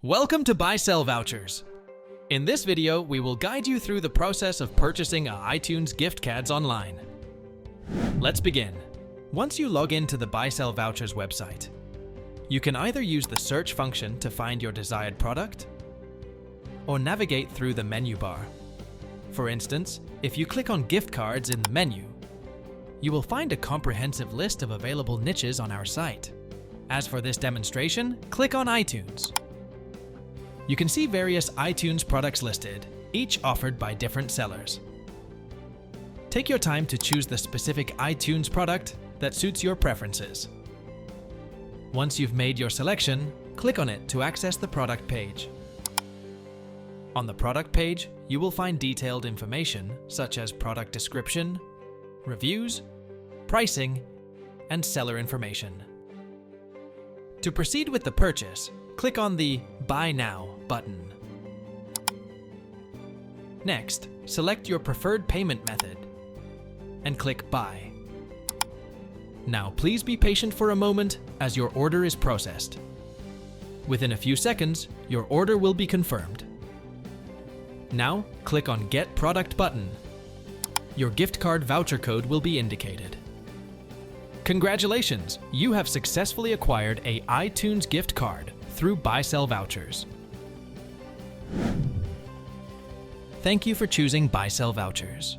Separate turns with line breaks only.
Welcome to Buy Sell Vouchers. In this video, we will guide you through the process of purchasing iTunes gift cards online. Let's begin. Once you log into the Buy Sell Vouchers website, you can either use the search function to find your desired product or navigate through the menu bar. For instance, if you click on gift cards in the menu, you will find a comprehensive list of available niches on our site. As for this demonstration, click on iTunes. You can see various iTunes products listed, each offered by different sellers. Take your time to choose the specific iTunes product that suits your preferences. Once you've made your selection, click on it to access the product page. On the product page, you will find detailed information such as product description, reviews, pricing, and seller information. To proceed with the purchase, click on the Buy Now button. Next, select your preferred payment method and click Buy. Now please be patient for a moment as your order is processed. Within a few seconds, your order will be confirmed. Now, click on Get Product button. Your gift card voucher code will be indicated. Congratulations! You have successfully acquired an iTunes gift card through Buy Sell Vouchers. Thank you for choosing Buy Sell Vouchers.